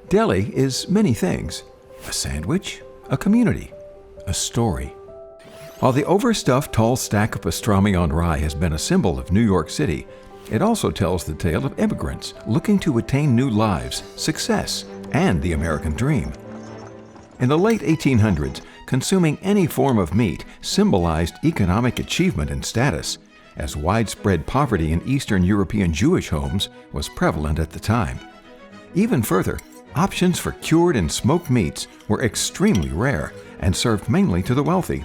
Deli is many things: a sandwich, a community, a story. While the overstuffed tall stack of pastrami on rye has been a symbol of New York City, it also tells the tale of immigrants looking to attain new lives, success, and the American dream. In the late 1800s, consuming any form of meat symbolized economic achievement and status, as widespread poverty in Eastern European Jewish homes was prevalent at the time. Even further, options for cured and smoked meats were extremely rare and served mainly to the wealthy.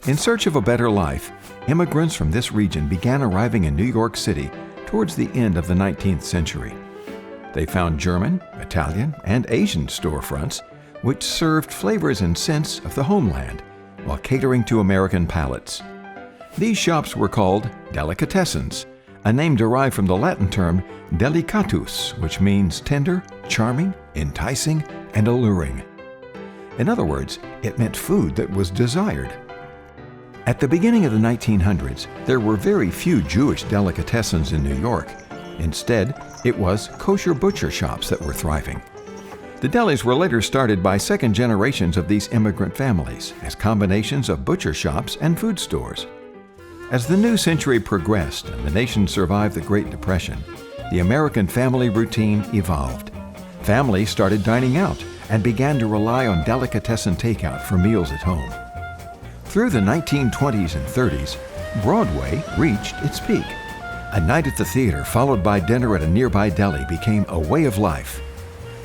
In search of a better life, immigrants from this region began arriving in New York City towards the end of the 19th century. They found German, Italian, and Asian storefronts, which served flavors and scents of the homeland while catering to American palates. These shops were called delicatessens, a name derived from the Latin term delicatus, which means tender, charming, enticing, and alluring. In other words, it meant food that was desired. At the beginning of the 1900s, there were very few Jewish delicatessens in New York. Instead, it was kosher butcher shops that were thriving. The delis were later started by second generations of these immigrant families as combinations of butcher shops and food stores. As the new century progressed and the nation survived the Great Depression, the American family routine evolved. Families started dining out and began to rely on delicatessen takeout for meals at home. Through the 1920s and 30s, Broadway reached its peak. A night at the theater followed by dinner at a nearby deli became a way of life.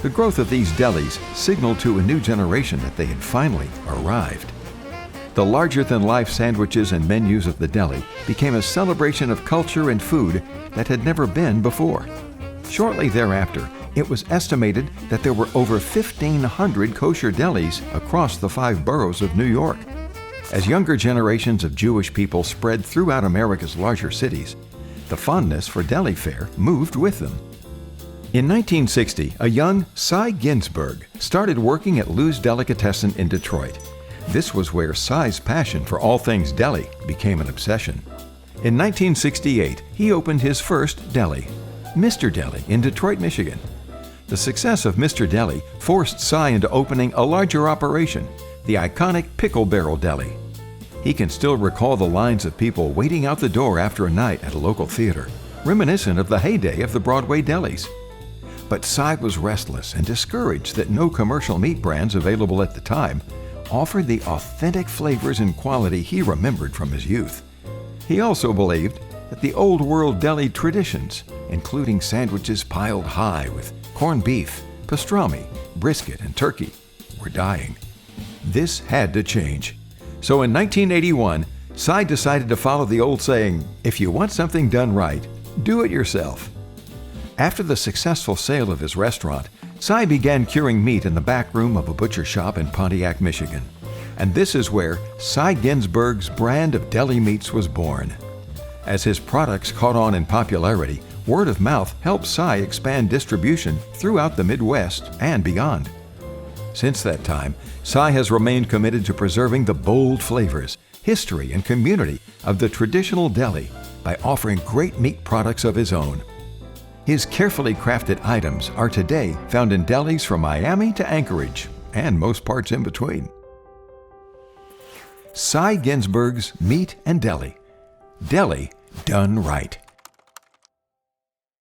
The growth of these delis signaled to a new generation that they had finally arrived. The larger-than-life sandwiches and menus of the deli became a celebration of culture and food that had never been before. Shortly thereafter, it was estimated that there were over 1,500 kosher delis across the 5 boroughs of New York. As younger generations of Jewish people spread throughout America's larger cities, the fondness for deli fare moved with them. In 1960, a young Cy Ginsberg started working at Lou's Delicatessen in Detroit. This was where Cy's passion for all things deli became an obsession. In 1968, he opened his first deli, Mr. Deli, in Detroit, Michigan. The success of Mr. Deli forced Cy into opening a larger operation, the iconic Pickle Barrel Deli. He can still recall the lines of people waiting out the door after a night at a local theater, reminiscent of the heyday of the Broadway delis. But Cy was restless and discouraged that no commercial meat brands available at the time offered the authentic flavors and quality he remembered from his youth. He also believed that the old-world deli traditions, including sandwiches piled high with corned beef, pastrami, brisket, and turkey, were dying. This had to change. So in 1981, Cy decided to follow the old saying, "If you want something done right, do it yourself." After the successful sale of his restaurant, Cy began curing meat in the back room of a butcher shop in Pontiac, Michigan. And this is where Cy Ginsberg's brand of deli meats was born. As his products caught on in popularity, word of mouth helped Cy expand distribution throughout the Midwest and beyond. Since that time, Cy has remained committed to preserving the bold flavors, history, and community of the traditional deli by offering great meat products of his own. His carefully crafted items are today found in delis from Miami to Anchorage and most parts in between. Cy Ginsberg's Meat and Deli. Deli done right.